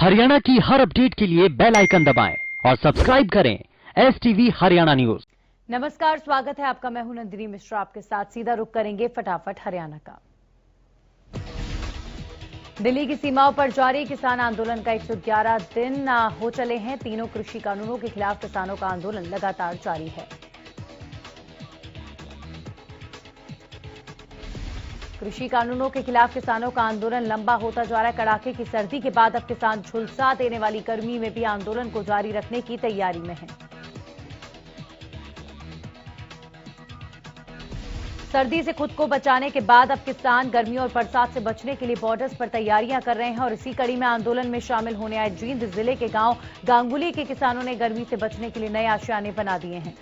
हरियाणा की हर अपडेट के लिए बेल आइकन दबाएं और सब्सक्राइब करें STV हरियाणा न्यूज। नमस्कार, स्वागत है आपका। मैं हूं नंदिनी मिश्रा। आपके साथ सीधा रुख करेंगे फटाफट हरियाणा का। दिल्ली की सीमाओं पर जारी किसान आंदोलन का 111 दिन हो चले हैं। तीनों कृषि कानूनों के खिलाफ किसानों का आंदोलन लगातार जारी है। कृषि कानूनों के खिलाफ किसानों का आंदोलन लंबा होता जा रहा है। कड़ाके की सर्दी के बाद अब किसान झुलसा देने वाली गर्मी में भी आंदोलन को जारी रखने की तैयारी में हैं। सर्दी से खुद को बचाने के बाद अब किसान गर्मी और बरसात से बचने के लिए बॉर्डर्स पर तैयारियां कर रहे हैं और इसी कड़ी में आंदोलन में शामिल होने आए जींद जिले के गांव गांगुली के किसानों ने गर्मी से बचने के लिए नए आशियाने बना दिए हैं।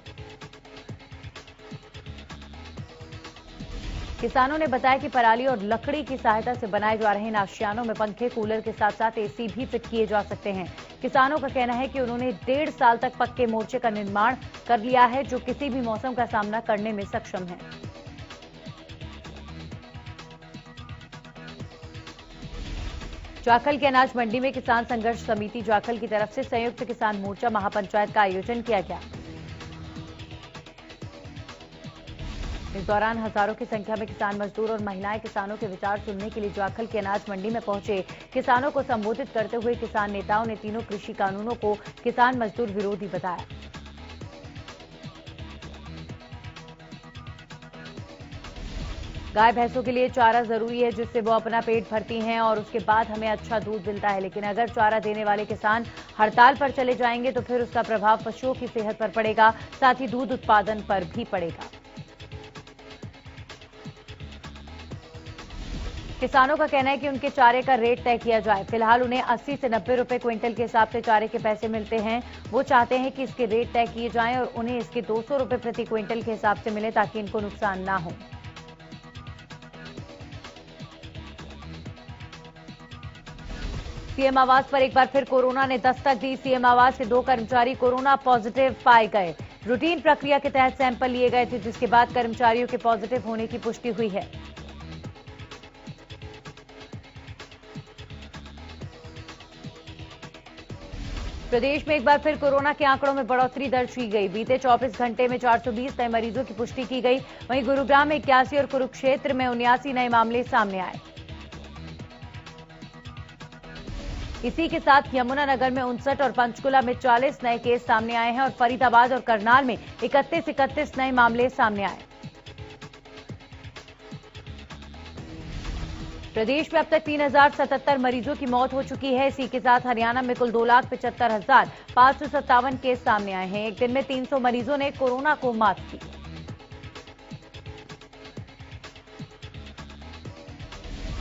किसानों ने बताया कि पराली और लकड़ी की सहायता से बनाए जा रहे इन आशियानों में पंखे, कूलर के साथ साथ एसी भी फिट किए जा सकते हैं। किसानों का कहना है कि उन्होंने 1.5 साल तक पक्के मोर्चे का निर्माण कर लिया है, जो किसी भी मौसम का सामना करने में सक्षम है। जाखल के अनाज मंडी में किसान संघर्ष समिति जाखल की तरफ से संयुक्त किसान मोर्चा महापंचायत का आयोजन किया गया। इस दौरान हजारों की संख्या में किसान मजदूर और महिलाएं किसानों के विचार सुनने के लिए जाखल की अनाज मंडी में पहुंचे। किसानों को संबोधित करते हुए किसान नेताओं ने तीनों कृषि कानूनों को किसान मजदूर विरोधी बताया। गाय भैंसों के लिए चारा जरूरी है, जिससे वो अपना पेट भरती हैं और उसके बाद हमें अच्छा दूध मिलता है। लेकिन अगर चारा देने वाले किसान हड़ताल पर चले जाएंगे तो फिर उसका प्रभाव पशुओं की सेहत पर पड़ेगा, साथ ही दूध उत्पादन पर भी पड़ेगा। किसानों का कहना है कि उनके चारे का रेट तय किया जाए। फिलहाल उन्हें 80 से 90 रुपए क्विंटल के हिसाब से चारे के पैसे मिलते हैं। वो चाहते हैं कि इसके रेट तय किए जाएं और उन्हें इसके 200 रुपए प्रति क्विंटल के हिसाब से मिले, ताकि इनको नुकसान ना हो। सीएम आवास पर एक बार फिर कोरोना ने दस्तक दी। सीएम आवास के 2 कर्मचारी कोरोना पॉजिटिव पाए गए। रूटीन प्रक्रिया के तहत सैंपल लिए गए थे, जिसके बाद कर्मचारियों के पॉजिटिव होने की पुष्टि हुई है। प्रदेश में एक बार फिर कोरोना के आंकड़ों में बढ़ोतरी दर्ज की गई। बीते 24 घंटे में 420 नए मरीजों की पुष्टि की गई। वहीं गुरुग्राम में 81 और कुरुक्षेत्र में 79 नए मामले सामने आए। इसी के साथ यमुनानगर में 59 और पंचकुला में 40 नए केस सामने आए हैं और फरीदाबाद और करनाल में 31 नए मामले सामने आए। प्रदेश में अब तक 3077 मरीजों की मौत हो चुकी है। इसी के साथ हरियाणा में कुल 2,75,557 केस सामने आए हैं। एक दिन में 300 मरीजों ने कोरोना को मात की।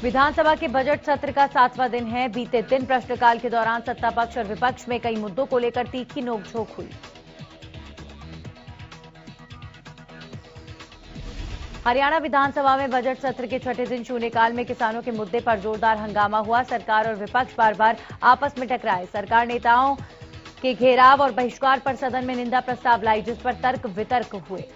विधानसभा के बजट सत्र का 7वां दिन है। बीते दिन प्रश्नकाल के दौरान सत्ता पक्ष और विपक्ष में कई मुद्दों को लेकर तीखी नोकझोंक हुई। हरियाणा विधानसभा में बजट सत्र के छठे दिन शून्यकाल में किसानों के मुद्दे पर जोरदार हंगामा हुआ। सरकार और विपक्ष बार बार आपस में टकराए। सरकार नेताओं के घेराव और बहिष्कार पर सदन में निंदा प्रस्ताव लाई, जिस पर तर्क वितर्क हुए।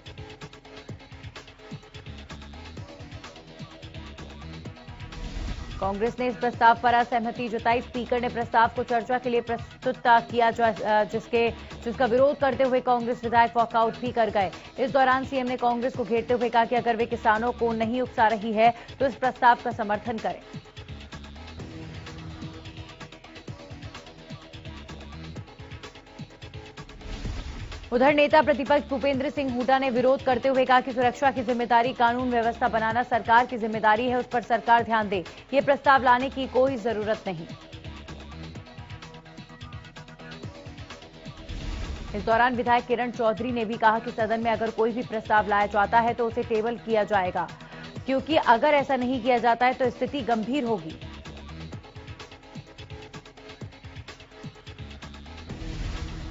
कांग्रेस ने इस प्रस्ताव पर असहमति जताई। स्पीकर ने प्रस्ताव को चर्चा के लिए प्रस्तुत किया, जिसका विरोध करते हुए कांग्रेस विधायक वॉकआउट भी कर गए। इस दौरान सीएम ने कांग्रेस को घेरते हुए कहा कि अगर वे किसानों को नहीं उकसा रही है तो इस प्रस्ताव का समर्थन करें। उधर नेता प्रतिपक्ष भूपेंद्र सिंह हुड्डा ने विरोध करते हुए कहा कि सुरक्षा की जिम्मेदारी कानून व्यवस्था बनाना सरकार की जिम्मेदारी है, उस पर सरकार ध्यान दे। ये प्रस्ताव लाने की कोई जरूरत नहीं। इस दौरान विधायक किरण चौधरी ने भी कहा कि सदन में अगर कोई भी प्रस्ताव लाया जाता है तो उसे टेबल किया जाएगा, क्योंकि अगर ऐसा नहीं किया जाता है तो स्थिति गंभीर होगी।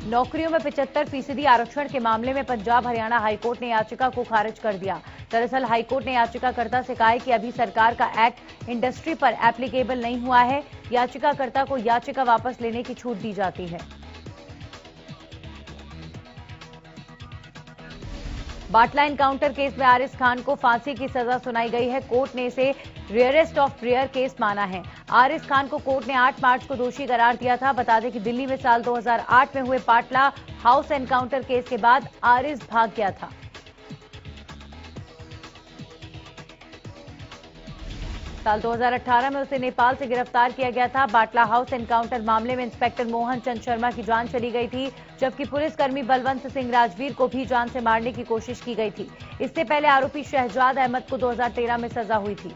नौकरियों में 75% आरक्षण के मामले में पंजाब हरियाणा हाईकोर्ट ने याचिका को खारिज कर दिया। दरअसल हाईकोर्ट ने याचिकाकर्ता से कहा है कि अभी सरकार का एक्ट इंडस्ट्री पर एप्लीकेबल नहीं हुआ है। याचिकाकर्ता को याचिका वापस लेने की छूट दी जाती है। बाटला एनकाउंटर केस में आरिस खान को फांसी की सजा सुनाई गई है। कोर्ट ने इसे रेयरेस्ट ऑफ रेयर केस माना है। आरिस खान को कोर्ट ने 8 मार्च को दोषी करार दिया था। बता दें कि दिल्ली में साल 2008 में हुए बाटला हाउस एनकाउंटर केस के बाद आरिस भाग गया था। साल 2018 में उसे नेपाल से गिरफ्तार किया गया था। बाटला हाउस एनकाउंटर मामले में इंस्पेक्टर मोहन चंद शर्मा की जान चली गई थी, जबकि पुलिसकर्मी बलवंत सिंह राजवीर को भी जान से मारने की कोशिश की गई थी। इससे पहले आरोपी शहजाद अहमद को 2013 में सजा हुई थी,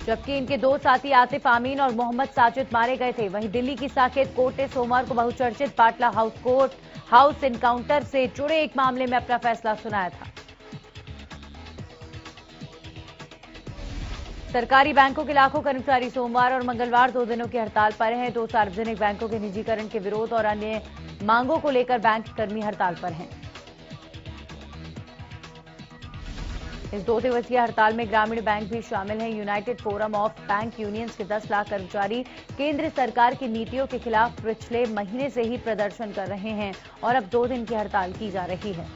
जबकि इनके 2 साथी आतिफ आमीन और मोहम्मद साजिद मारे गए थे। वहीं दिल्ली की साकेत कोर्ट ने सोमवार को बहुचर्चित बाटला हाउस एनकाउंटर से जुड़े एक मामले में अपना फैसला सुनाया था। सरकारी बैंकों के लाखों कर्मचारी सोमवार और मंगलवार 2 दिनों की हड़ताल पर हैं। 2 सार्वजनिक बैंकों के निजीकरण के विरोध और अन्य मांगों को लेकर बैंक कर्मी हड़ताल पर हैं। इस 2 दिवसीय हड़ताल में ग्रामीण बैंक भी शामिल हैं। United forum of bank unions के 10 लाख कर्मचारी केंद्र सरकार की नीतियों के खिलाफ पिछले महीने से ही प्रदर्शन कर रहे हैं और अब 2 दिन की हड़ताल की जा रही है।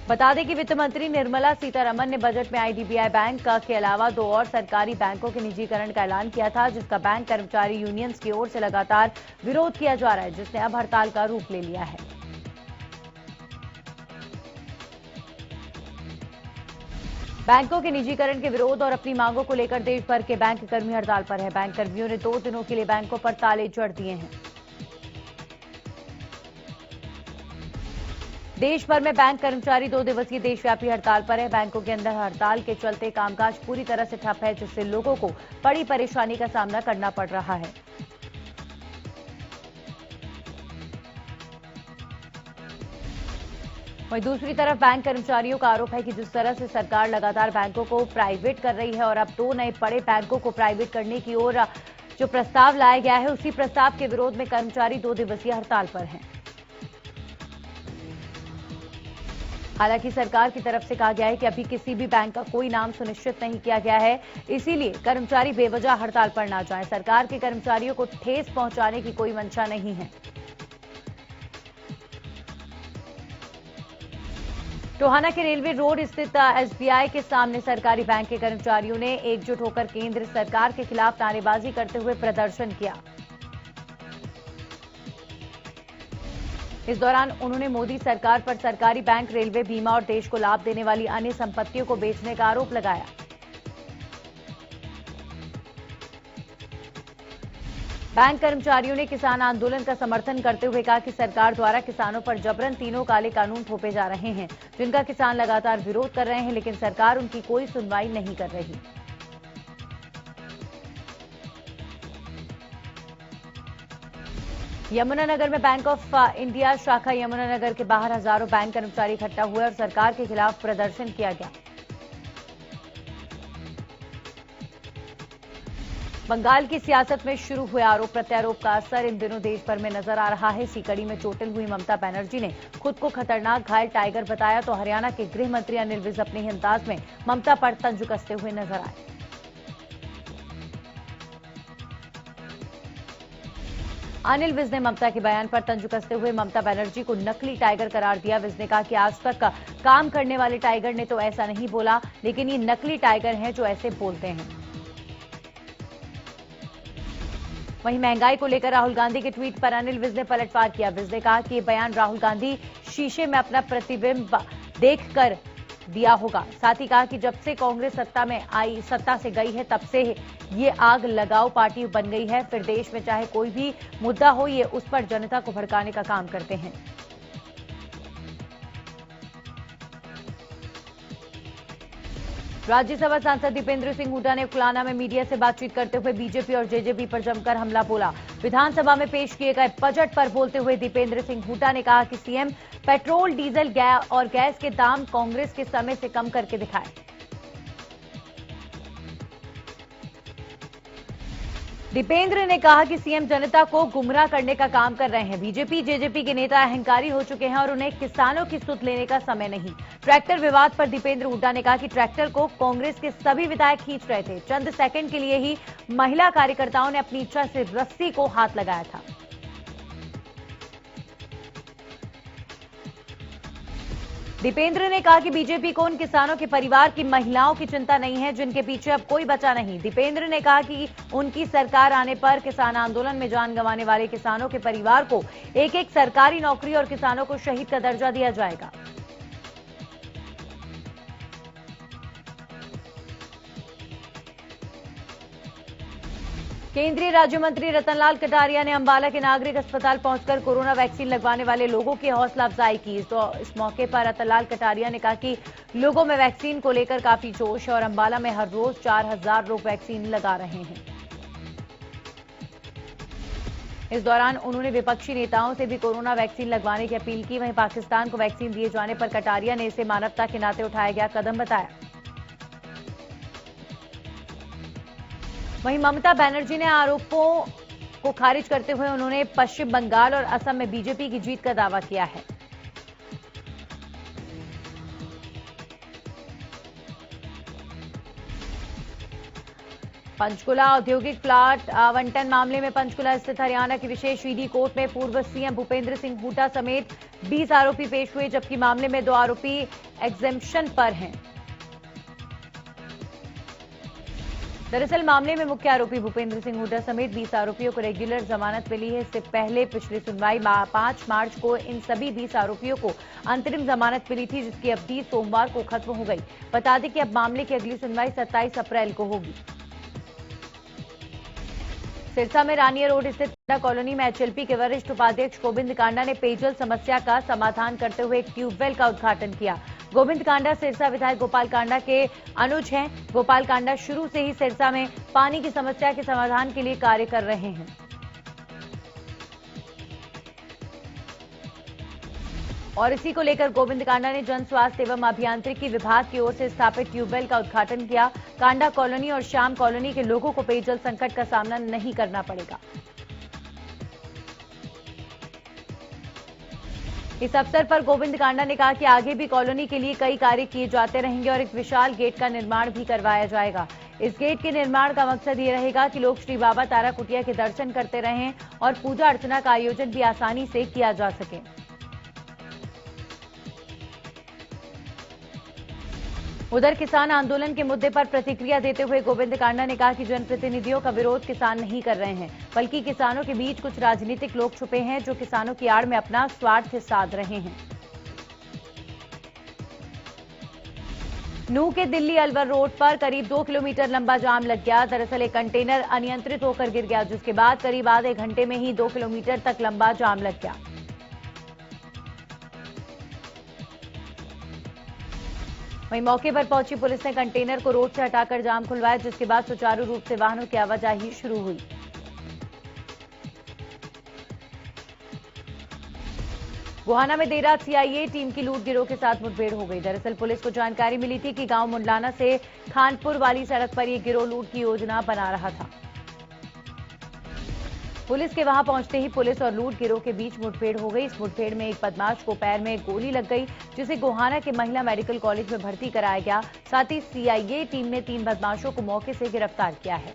बता दें कि वित्त मंत्री निर्मला सीतारमण ने बजट में आईडीबीआई बैंक के अलावा 2 और सरकारी बैंकों के निजीकरण का ऐलान किया था, जिसका बैंक कर्मचारी यूनियंस की ओर से लगातार विरोध किया जा रहा है, जिसने अब हड़ताल का रूप ले लिया है। बैंकों के निजीकरण के विरोध और अपनी मांगों को लेकर देश भर के बैंक कर्मी हड़ताल पर है। बैंक कर्मियों ने 2 दिनों के लिए बैंकों पर ताले जड़ दिए हैं। देश भर में बैंक कर्मचारी 2 दिवसीय देशव्यापी हड़ताल पर है। बैंकों के अंदर हड़ताल के चलते कामकाज पूरी तरह से ठप है, जिससे लोगों को बड़ी परेशानी का सामना करना पड़ रहा है। वहीं दूसरी तरफ बैंक कर्मचारियों का आरोप है कि जिस तरह से सरकार लगातार बैंकों को प्राइवेट कर रही है और अब 2 नए बड़े बैंकों को प्राइवेट करने की ओर जो प्रस्ताव लाया गया है, उसी प्रस्ताव के विरोध में कर्मचारी 2 दिवसीय हड़ताल पर हैं। हालांकि सरकार की तरफ से कहा गया है कि अभी किसी भी बैंक का कोई नाम सुनिश्चित नहीं किया गया है, इसीलिए कर्मचारी बेवजह हड़ताल पर ना जाएं। सरकार के कर्मचारियों को ठेस पहुंचाने की कोई मंशा नहीं है। टोहाना के रेलवे रोड स्थित एसबीआई के सामने सरकारी बैंक के कर्मचारियों ने एकजुट होकर केंद्र सरकार के खिलाफ नारेबाजी करते हुए प्रदर्शन किया। इस दौरान उन्होंने मोदी सरकार पर सरकारी बैंक, रेलवे, बीमा और देश को लाभ देने वाली अन्य संपत्तियों को बेचने का आरोप लगाया। बैंक कर्मचारियों ने किसान आंदोलन का समर्थन करते हुए कहा कि सरकार द्वारा किसानों पर जबरन 3 काले कानून थोपे जा रहे हैं, जिनका किसान लगातार विरोध कर रहे हैं, लेकिन सरकार उनकी कोई सुनवाई नहीं कर रही। यमुनानगर में बैंक ऑफ इंडिया शाखा यमुनानगर के बाहर हजारों बैंक कर्मचारी इकट्ठा हुए और सरकार के खिलाफ प्रदर्शन किया गया। बंगाल की सियासत में शुरू हुए आरोप प्रत्यारोप का असर इन दिनों देश भर में नजर आ रहा है। इसी कड़ी में चोटिल हुई ममता बनर्जी ने खुद को खतरनाक घायल टाइगर बताया, तो हरियाणा के गृह मंत्री अनिल विज अपने ही अंदाज में ममता पर तंज कसते हुए नजर आए। अनिल विज ने ममता के बयान पर तंज कसते हुए ममता बनर्जी को नकली टाइगर करार दिया। विज ने कहा कि आज तक काम करने वाले टाइगर ने तो ऐसा नहीं बोला, लेकिन ये नकली टाइगर हैं जो ऐसे बोलते हैं। वहीं महंगाई को लेकर राहुल गांधी के ट्वीट पर अनिल विज ने पलटवार किया। विज ने कहा कि ये बयान राहुल गांधी शीशे में अपना प्रतिबिंब देखकर दिया होगा। साथ ही कहा कि जब से कांग्रेस सत्ता से गई है, तब से ये आग लगाओ पार्टी बन गई है। फिर देश में चाहे कोई भी मुद्दा हो, ये उस पर जनता को भड़काने का काम करते हैं। राज्यसभा सांसद दीपेंद्र सिंह हुड्डा ने कुलाना में मीडिया से बातचीत करते हुए बीजेपी और जेजेपी पर जमकर हमला बोला। विधानसभा में पेश किए गए बजट पर बोलते हुए दीपेंद्र सिंह हुड्डा ने कहा कि सीएम पेट्रोल, डीजल और गैस के दाम कांग्रेस के समय से कम करके दिखाए। दीपेंद्र ने कहा कि सीएम जनता को गुमराह करने का काम कर रहे हैं। बीजेपी जेजेपी के नेता अहंकारी हो चुके हैं और उन्हें किसानों की सुध लेने का समय नहीं। ट्रैक्टर विवाद पर दीपेंद्र हुड्डा ने कहा कि ट्रैक्टर को कांग्रेस के सभी विधायक खींच रहे थे। चंद सेकंड के लिए ही महिला कार्यकर्ताओं ने अपनी इच्छा से रस्सी को हाथ लगाया था। दीपेंद्र ने कहा कि बीजेपी को उन किसानों के परिवार की महिलाओं की चिंता नहीं है जिनके पीछे अब कोई बचा नहीं। दीपेंद्र ने कहा कि उनकी सरकार आने पर किसान आंदोलन में जान गंवाने वाले किसानों के परिवार को एक एक सरकारी नौकरी और किसानों को शहीद का दर्जा दिया जाएगा। केंद्रीय राज्य मंत्री रतनलाल कटारिया ने अंबाला के नागरिक अस्पताल पहुंचकर कोरोना वैक्सीन लगवाने वाले लोगों की हौसला अफजाई की। इस मौके पर रतनलाल कटारिया ने कहा कि लोगों में वैक्सीन को लेकर काफी जोश है और अंबाला में हर रोज 4000 लोग वैक्सीन लगा रहे हैं। इस दौरान उन्होंने विपक्षी नेताओं से भी कोरोना वैक्सीन लगवाने की अपील की। वहीं पाकिस्तान को वैक्सीन दिए जाने पर कटारिया ने इसे मानवता के नाते उठाया गया कदम बताया। वहीं ममता बनर्जी ने आरोपों को खारिज करते हुए उन्होंने पश्चिम बंगाल और असम में बीजेपी की जीत का दावा किया है। पंचकुला औद्योगिक प्लाट आवंटन मामले में पंचकुला स्थित हरियाणा की विशेष ईडी कोर्ट में पूर्व सीएम भूपेंद्र सिंह हुड्डा समेत 20 आरोपी पेश हुए, जबकि मामले में 2 आरोपी एग्जेम्पशन पर हैं। दरअसल मामले में मुख्य आरोपी भूपेंद्र सिंह हुड्डा समेत 20 आरोपियों को रेगुलर जमानत मिली है। इससे पहले पिछली सुनवाई 5 मार्च को इन सभी 20 आरोपियों को अंतरिम जमानत मिली थी, जिसकी अवधि सोमवार को खत्म हो गई। बता दें कि अब मामले की अगली सुनवाई 27 अप्रैल को होगी। सिरसा में रानिया रोड स्थित कांडा कॉलोनी में एचएलपी के वरिष्ठ उपाध्यक्ष गोविंद कांडा ने पेयजल समस्या का समाधान करते हुए एक ट्यूबवेल का उद्घाटन किया। गोविंद कांडा सिरसा विधायक गोपाल कांडा के अनुज हैं। गोपाल कांडा शुरू से ही सिरसा में पानी की समस्या के समाधान के लिए कार्य कर रहे हैं। और इसी को लेकर गोविंद कांडा ने जन स्वास्थ्य एवं अभियांत्रिकी विभाग की ओर से स्थापित ट्यूबवेल का उद्घाटन किया। कांडा कॉलोनी और श्याम कॉलोनी के लोगों को पेयजल संकट का सामना नहीं करना पड़ेगा। इस अवसर पर गोविंद कांडा ने कहा कि आगे भी कॉलोनी के लिए कई कार्य किए जाते रहेंगे और एक विशाल गेट का निर्माण भी करवाया जाएगा। इस गेट के निर्माण का मकसद ये रहेगा कि लोग श्री बाबा तारा कुटिया के दर्शन करते रहें और पूजा अर्चना का आयोजन भी आसानी से किया जा सके। उधर किसान आंदोलन के मुद्दे पर प्रतिक्रिया देते हुए गोविंद कांडा ने कहा कि जनप्रतिनिधियों का विरोध किसान नहीं कर रहे हैं, बल्कि किसानों के बीच कुछ राजनीतिक लोग छुपे हैं जो किसानों की आड़ में अपना स्वार्थ साध रहे हैं। नूह के दिल्ली अलवर रोड पर करीब 2 किलोमीटर लंबा जाम लग गया। दरअसल एक कंटेनर अनियंत्रित होकर गिर गया, जिसके बाद करीब आधे घंटे में ही 2 किलोमीटर तक लंबा जाम लग गया। वहीं मौके पर पहुंची पुलिस ने कंटेनर को रोड से हटाकर जाम खुलवाया, जिसके बाद सुचारू रूप से वाहनों की आवाजाही शुरू हुई। गोहाना में देर रात सीआईए टीम की लूट गिरोह के साथ मुठभेड़ हो गई। दरअसल पुलिस को जानकारी मिली थी कि गांव मुंडलाना से खानपुर वाली सड़क पर यह गिरोह लूट की योजना बना रहा था। पुलिस के वहां पहुंचते ही पुलिस और लूट गिरोह के बीच मुठभेड़ हो गई। इस मुठभेड़ में एक बदमाश को पैर में गोली लग गई, जिसे गोहाना के महिला मेडिकल कॉलेज में भर्ती कराया गया। साथ ही सीआईए टीम ने 3 बदमाशों को मौके से गिरफ्तार किया है।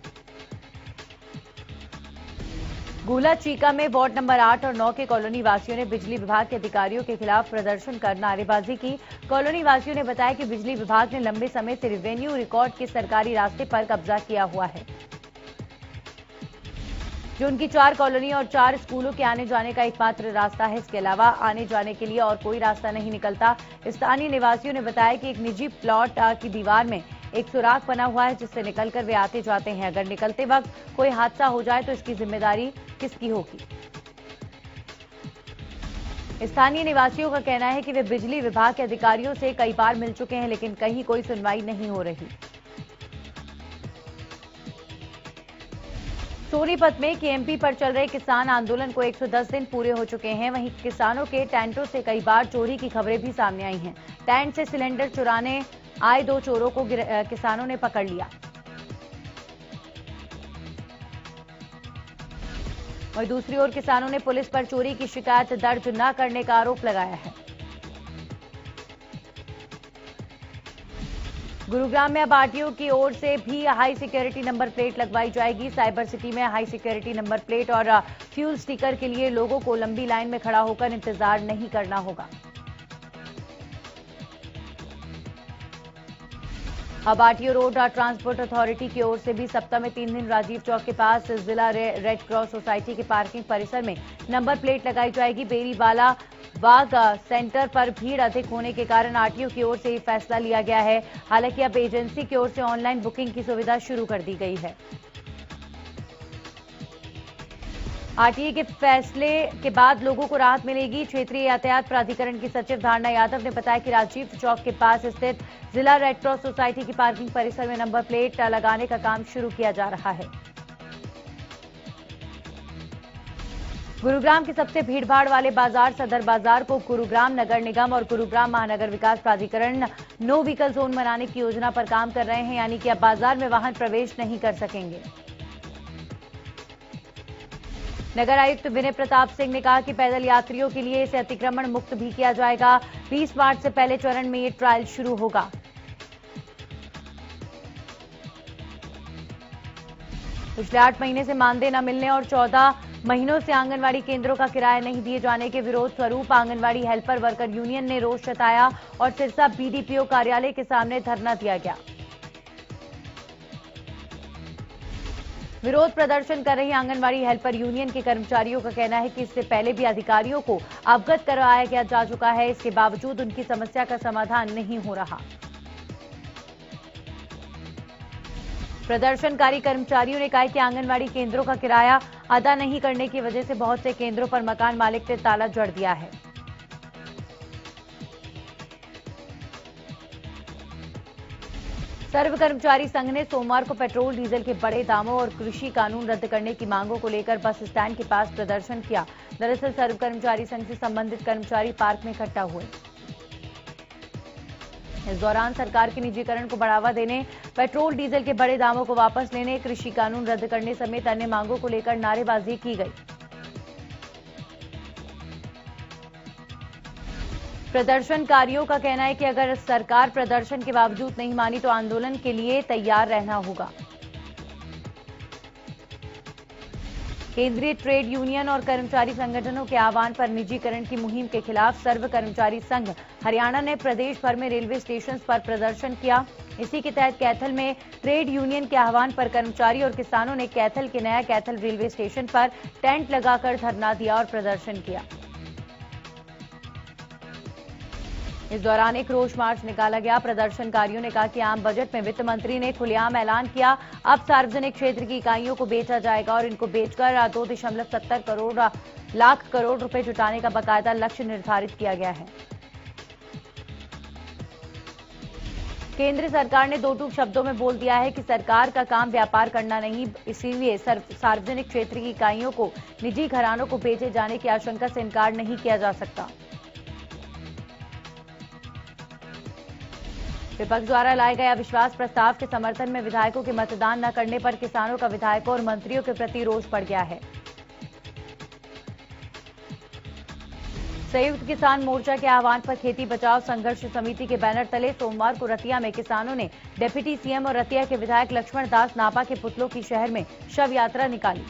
गुला चीका में वार्ड नंबर 8 और 9 के कॉलोनी वासियों ने बिजली विभाग के अधिकारियों के खिलाफ प्रदर्शन कर नारेबाजी की। कॉलोनी वासियों ने बताया कि बिजली विभाग ने लंबे समय से रेवेन्यू रिकॉर्ड के सरकारी रास्ते पर कब्जा किया हुआ है, जो उनकी 4 कॉलोनी और 4 स्कूलों के आने जाने का एकमात्र रास्ता है। इसके अलावा आने जाने के लिए और कोई रास्ता नहीं निकलता। स्थानीय निवासियों ने बताया कि एक निजी प्लॉट की दीवार में एक सुराख बना हुआ है, जिससे निकलकर वे आते जाते हैं। अगर निकलते वक्त कोई हादसा हो जाए तो इसकी जिम्मेदारी किसकी होगी? स्थानीय निवासियों का कहना है कि वे बिजली विभाग के अधिकारियों से कई बार मिल चुके हैं, लेकिन कहीं कोई सुनवाई नहीं हो रही। सोनीपत में केएमपी पर चल रहे किसान आंदोलन को 110 दिन पूरे हो चुके हैं। वहीं किसानों के टेंटों से कई बार चोरी की खबरें भी सामने आई हैं। टेंट से सिलेंडर चुराने आए 2 चोरों को किसानों ने पकड़ लिया। वहीं दूसरी ओर किसानों ने पुलिस पर चोरी की शिकायत दर्ज न करने का आरोप लगाया है। गुरुग्राम में अब आरटीओ की ओर से भी हाई सिक्योरिटी नंबर प्लेट लगवाई जाएगी। साइबर सिटी में हाई सिक्योरिटी नंबर प्लेट और फ्यूल स्टिकर के लिए लोगों को लंबी लाइन में खड़ा होकर इंतजार नहीं करना होगा। अब आरटीओ रोड ट्रांसपोर्ट अथॉरिटी की ओर से भी सप्ताह में 3 दिन राजीव चौक के पास जिला रेड क्रॉस सोसाइटी के पार्किंग परिसर में नंबर प्लेट लगाई जाएगी। बेरीबाला बाग सेंटर पर भीड़ अधिक होने के कारण आरटीओ की ओर से ये फैसला लिया गया है। हालांकि अब एजेंसी की ओर से ऑनलाइन बुकिंग की सुविधा शुरू कर दी गई है। आरटीए के फैसले के बाद लोगों को राहत मिलेगी। क्षेत्रीय यातायात प्राधिकरण की सचिव धारणा यादव ने बताया कि राजीव चौक के पास स्थित जिला रेड क्रॉस सोसाइटी की पार्किंग परिसर में नंबर प्लेट लगाने का काम शुरू किया जा रहा है। गुरुग्राम के सबसे भीड़भाड़ वाले बाजार सदर बाजार को गुरुग्राम नगर निगम और गुरुग्राम महानगर विकास प्राधिकरण नो व्हीकल जोन बनाने की योजना पर काम कर रहे हैं, यानी कि अब बाजार में वाहन प्रवेश नहीं कर सकेंगे। नगर आयुक्त विनय प्रताप सिंह ने कहा कि पैदल यात्रियों के लिए इसे अतिक्रमण मुक्त भी किया जाएगा। 20 मार्च से पहले चरण में ये ट्रायल शुरू होगा। पिछले 8 महीने से मानदेय न मिलने और 14 महीनों से आंगनवाड़ी केंद्रों का किराया नहीं दिए जाने के विरोध स्वरूप आंगनवाड़ी हेल्पर वर्कर यूनियन ने रोष जताया और सिरसा बीडीपीओ कार्यालय के सामने धरना दिया गया। विरोध प्रदर्शन कर रही आंगनवाड़ी हेल्पर यूनियन के कर्मचारियों का कहना है कि इससे पहले भी अधिकारियों को अवगत करवाया गया जा चुका है, इसके बावजूद उनकी समस्या का समाधान नहीं हो रहा। प्रदर्शनकारी कर्मचारियों ने कहा कि आंगनवाड़ी केंद्रों का किराया अदा नहीं करने की वजह से बहुत से केंद्रों पर मकान मालिक ने ताला जड़ दिया है। सर्व कर्मचारी संघ ने सोमवार को पेट्रोल डीजल के बड़े दामों और कृषि कानून रद्द करने की मांगों को लेकर बस स्टैंड के पास प्रदर्शन किया। दरअसल सर्व कर्मचारी संघ से संबंधित कर्मचारी पार्क में इकट्ठा हुए। इस दौरान सरकार के निजीकरण को बढ़ावा देने, पेट्रोल डीजल के बड़े दामों को वापस लेने, कृषि कानून रद्द करने समेत अन्य मांगों को लेकर नारेबाजी की गई। प्रदर्शनकारियों का कहना है कि अगर सरकार प्रदर्शन के बावजूद नहीं मानी तो आंदोलन के लिए तैयार रहना होगा। केंद्रीय ट्रेड यूनियन और कर्मचारी संगठनों के आह्वान पर निजीकरण की मुहिम के खिलाफ सर्व कर्मचारी संघ हरियाणा ने प्रदेश भर में रेलवे स्टेशन पर प्रदर्शन किया। इसी के तहत कैथल में ट्रेड यूनियन के आह्वान पर कर्मचारी और किसानों ने कैथल के नया कैथल रेलवे स्टेशन पर टेंट लगाकर धरना दिया और प्रदर्शन किया। इस दौरान एक रोष मार्च निकाला गया। प्रदर्शनकारियों ने कहा कि आम बजट में वित्त मंत्री ने खुलेआम ऐलान किया, अब सार्वजनिक क्षेत्र की इकाइयों को बेचा जाएगा और इनको बेचकर 2.70 लाख करोड़ रुपए जुटाने का बाकायदा लक्ष्य निर्धारित किया गया है। केंद्र सरकार ने दो टूक शब्दों में बोल दिया है कि सरकार का काम व्यापार करना नहीं, इसीलिए सार्वजनिक क्षेत्र की इकाइयों को निजी घरानों को बेचे जाने की आशंका से इनकार नहीं किया जा सकता। विपक्ष द्वारा लाए गए अविश्वास प्रस्ताव के समर्थन में विधायकों के मतदान न करने पर किसानों का विधायकों और मंत्रियों के प्रति रोष बढ़ गया है। संयुक्त किसान मोर्चा के आह्वान पर खेती बचाओ संघर्ष समिति के बैनर तले सोमवार को रतिया में किसानों ने डिप्टी सीएम और रतिया के विधायक लक्ष्मण दास नापा के पुतलों की शहर में शव यात्रा निकाली।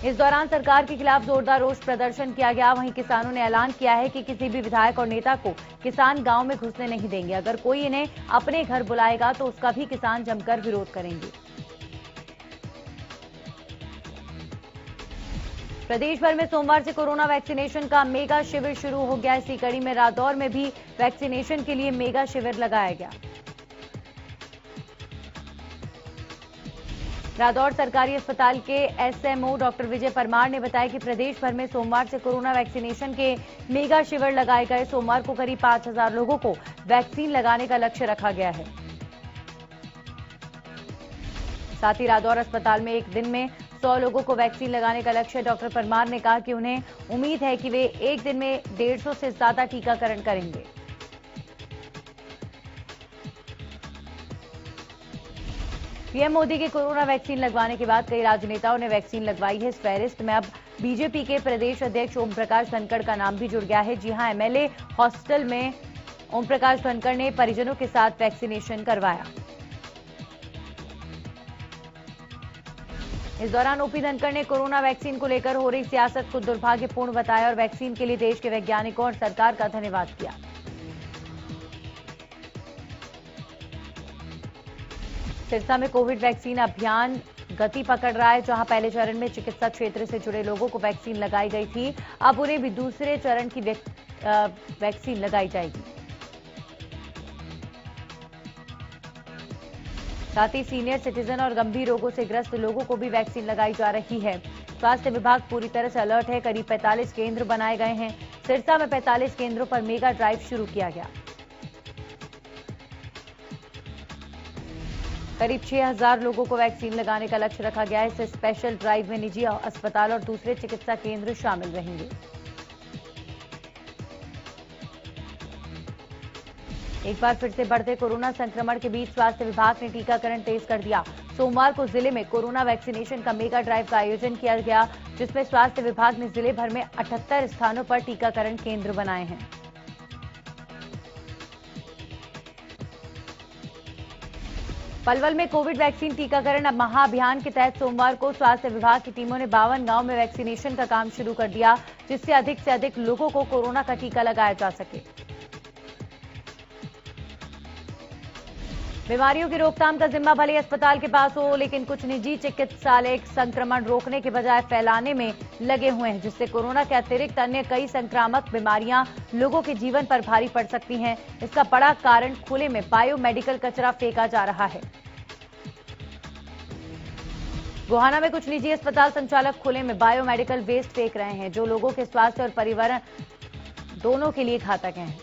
इस दौरान सरकार के खिलाफ जोरदार रोष प्रदर्शन किया गया। वहीं किसानों ने ऐलान किया है कि किसी भी विधायक और नेता को किसान गांव में घुसने नहीं देंगे। अगर कोई इन्हें अपने घर बुलाएगा तो उसका भी किसान जमकर विरोध करेंगे। प्रदेश भर में सोमवार से कोरोना वैक्सीनेशन का मेगा शिविर शुरू हो गया। इसी कड़ी में रादौर में भी वैक्सीनेशन के लिए मेगा शिविर लगाया गया। रादौर सरकारी अस्पताल के एसएमओ डॉक्टर विजय परमार ने बताया कि प्रदेश भर में सोमवार से कोरोना वैक्सीनेशन के मेगा शिविर लगाए गए। सोमवार को करीब 5000 लोगों को वैक्सीन लगाने का लक्ष्य रखा गया है। साथ ही रादौर अस्पताल में एक दिन में 100 लोगों को वैक्सीन लगाने का लक्ष्य। डॉक्टर परमार ने कहा कि उन्हें उम्मीद है कि वे एक दिन में 150 से ज्यादा टीकाकरण करेंगे। पीएम मोदी के कोरोना वैक्सीन लगवाने के बाद कई राजनेताओं ने वैक्सीन लगवाई है। इस फहरिस्त में अब बीजेपी के प्रदेश अध्यक्ष ओम प्रकाश धनखड़ का नाम भी जुड़ गया है। जी हां, एमएलए हॉस्टल में ओम प्रकाश धनखड़ ने परिजनों के साथ वैक्सीनेशन करवाया। इस दौरान ओपी धनखड़ ने कोरोना वैक्सीन को लेकर हो रही सियासत को दुर्भाग्यपूर्ण बताया और वैक्सीन के लिए देश के वैज्ञानिकों और सरकार का धन्यवाद किया। सिरसा में कोविड वैक्सीन अभियान गति पकड़ रहा है। जहां पहले चरण में चिकित्सा क्षेत्र से जुड़े लोगों को वैक्सीन लगाई गई थी, अब उन्हें भी दूसरे चरण की वैक्सीन लगाई जाएगी। साथ ही सीनियर सिटीजन और गंभीर रोगों से ग्रस्त लोगों को भी वैक्सीन लगाई जा रही है। स्वास्थ्य विभाग पूरी तरह से अलर्ट है। करीब 45 केंद्र बनाए गए हैं। सिरसा में 45 केंद्रों पर मेगा ड्राइव शुरू किया गया। करीब 6000 लोगों को वैक्सीन लगाने का लक्ष्य रखा गया है। इस स्पेशल ड्राइव में निजी अस्पताल और दूसरे चिकित्सा केंद्र शामिल रहेंगे। एक बार फिर से बढ़ते कोरोना संक्रमण के बीच स्वास्थ्य विभाग ने टीकाकरण तेज कर दिया। सोमवार को जिले में कोरोना वैक्सीनेशन का मेगा ड्राइव का आयोजन किया गया, जिसमें स्वास्थ्य विभाग ने जिले भर में 78 स्थानों पर टीकाकरण केंद्र बनाए हैं। पलवल में कोविड वैक्सीन टीकाकरण अब महाअभियान के तहत सोमवार को स्वास्थ्य विभाग की टीमों ने 52 गांव में वैक्सीनेशन का काम शुरू कर दिया, जिससे अधिक से अधिक लोगों को कोरोना का टीका लगाया जा सके। बीमारियों की रोकथाम का जिम्मा भले अस्पताल के पास हो, लेकिन कुछ निजी चिकित्सालय संक्रमण रोकने के बजाय फैलाने में लगे हुए हैं, जिससे कोरोना के अतिरिक्त अन्य कई संक्रामक बीमारियां लोगों के जीवन पर भारी पड़ सकती हैं। इसका बड़ा कारण खुले में बायोमेडिकल कचरा फेंका जा रहा है। गोहाना में कुछ निजी अस्पताल संचालक खुले में बायोमेडिकल वेस्ट फेंक रहे हैं, जो लोगों के स्वास्थ्य और पर्यावरण दोनों के लिए घातक हैं।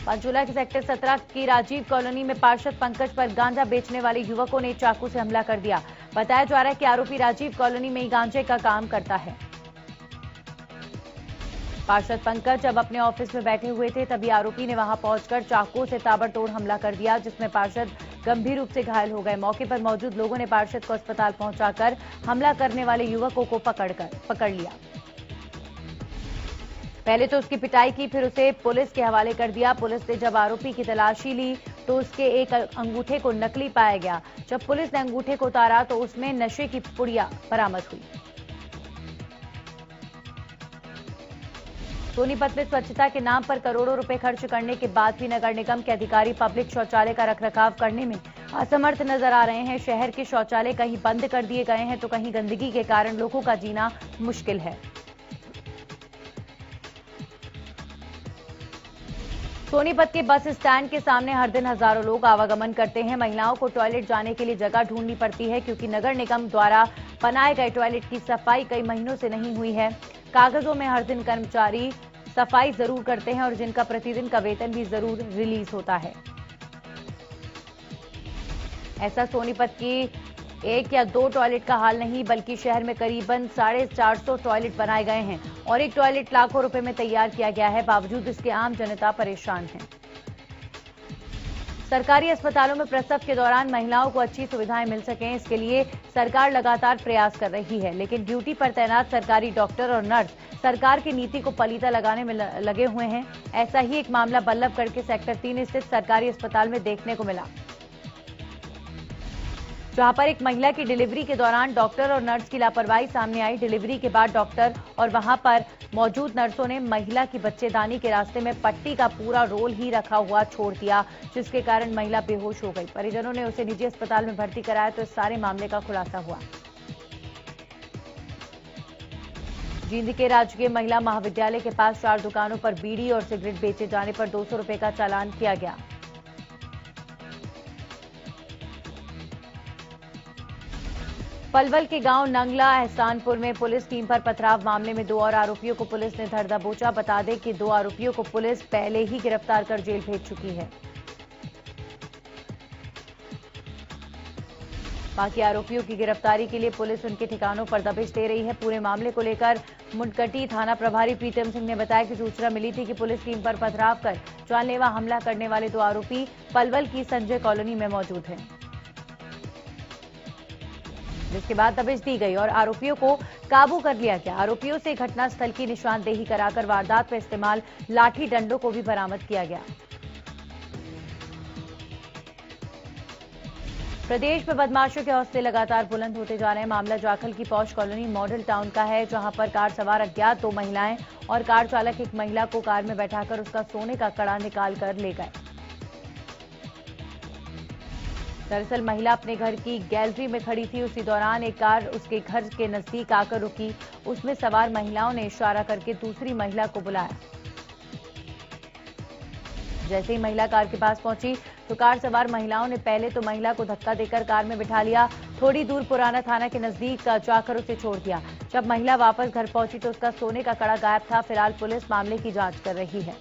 पंचकूला के सेक्टर 17 की राजीव कॉलोनी में पार्षद पंकज पर गांजा बेचने वाले युवकों ने चाकू से हमला कर दिया। बताया जा रहा है कि आरोपी राजीव कॉलोनी में ही गांजे का काम करता है। पार्षद पंकज जब अपने ऑफिस में बैठे हुए थे, तभी आरोपी ने वहां पहुंचकर चाकू से ताबड़तोड़ हमला कर दिया, जिसमें पार्षद गंभीर रूप से घायल हो गए। मौके पर मौजूद लोगों ने पार्षद को अस्पताल पहुंचाकर हमला करने वाले युवकों को पकड़ लिया। पहले तो उसकी पिटाई की, फिर उसे पुलिस के हवाले कर दिया। पुलिस ने जब आरोपी की तलाशी ली तो उसके एक अंगूठे को नकली पाया गया। जब पुलिस ने अंगूठे को उतारा तो उसमें नशे की पुड़िया बरामद हुई। सोनीपत में स्वच्छता के नाम पर करोड़ों रुपए खर्च करने के बाद भी नगर निगम के अधिकारी पब्लिक शौचालय का रखरखाव करने में असमर्थ नजर आ रहे हैं। शहर के शौचालय कहीं बंद कर दिए गए हैं तो कहीं गंदगी के कारण लोगों का जीना मुश्किल है। सोनीपत के बस स्टैंड के सामने हर दिन हजारों लोग आवागमन करते हैं। महिलाओं को टॉयलेट जाने के लिए जगह ढूंढनी पड़ती है, क्योंकि नगर निगम द्वारा बनाए गए टॉयलेट की सफाई कई महीनों से नहीं हुई है। कागजों में हर दिन कर्मचारी सफाई जरूर करते हैं और जिनका प्रतिदिन का वेतन भी जरूर रिलीज होता है। ऐसा सोनीपत की 1 या 2 टॉयलेट का हाल नहीं, बल्कि शहर में करीबन 450 टॉयलेट बनाए गए हैं और एक टॉयलेट लाखों रुपए में तैयार किया गया है। बावजूद इसके आम जनता परेशान है। सरकारी अस्पतालों में प्रसव के दौरान महिलाओं को अच्छी सुविधाएं मिल सकें, इसके लिए सरकार लगातार प्रयास कर रही है, लेकिन ड्यूटी पर तैनात सरकारी डॉक्टर और नर्स सरकार की नीति को पलीता लगाने में लगे हुए हैं। ऐसा ही एक मामला बल्लभगढ़ के सेक्टर 3 स्थित सरकारी अस्पताल में देखने को मिला, जहां पर एक महिला की डिलीवरी के दौरान डॉक्टर और नर्स की लापरवाही सामने आई। डिलीवरी के बाद डॉक्टर और वहां पर मौजूद नर्सों ने महिला की बच्चेदानी के रास्ते में पट्टी का पूरा रोल ही रखा हुआ छोड़ दिया, जिसके कारण महिला बेहोश हो गई। परिजनों ने उसे निजी अस्पताल में भर्ती कराया तो इस सारे मामले का खुलासा हुआ। जींद के राजकीय महिला महाविद्यालय के पास 4 दुकानों पर बीड़ी और सिगरेट बेचे जाने पर 200 रुपए का चालान किया गया। पलवल के गांव नंगला एहसानपुर में पुलिस टीम पर पथराव मामले में 2 और आरोपियों को पुलिस ने धर दबोचा। बता दें कि 2 आरोपियों को पुलिस पहले ही गिरफ्तार कर जेल भेज चुकी है। बाकी आरोपियों की गिरफ्तारी के लिए पुलिस उनके ठिकानों पर दबिश दे रही है। पूरे मामले को लेकर मुंडकटी थाना प्रभारी प्रीतम सिंह ने बताया कि सूचना मिली थी कि पुलिस टीम पर पथराव कर जानलेवा हमला करने वाले 2 आरोपी पलवल की संजय कॉलोनी में मौजूद हैं, जिसके बाद दबिश दी गई और आरोपियों को काबू कर लिया गया। आरोपियों से घटनास्थल की निशानदेही कराकर वारदात में इस्तेमाल लाठी डंडों को भी बरामद किया गया। प्रदेश में बदमाशों के हौसले लगातार बुलंद होते जा रहे हैं। मामला जाखल की पौष कॉलोनी मॉडल टाउन का है, जहां पर कार सवार अज्ञात 2 महिलाएं और कार चालक एक महिला को कार में बैठाकर उसका सोने का कड़ा निकाल कर ले गए। दरअसल महिला अपने घर की गैलरी में खड़ी थी। उसी दौरान एक कार उसके घर के नजदीक आकर रुकी। उसमें सवार महिलाओं ने इशारा करके दूसरी महिला को बुलाया। जैसे ही महिला कार के पास पहुंची तो कार सवार महिलाओं ने पहले तो महिला को धक्का देकर कार में बिठा लिया। थोड़ी दूर पुराना थाना के नजदीक जाकर उसे छोड़ दिया। जब महिला वापस घर पहुंची तो उसका सोने का कड़ा गायब था। फिलहाल पुलिस मामले की जांच कर रही है।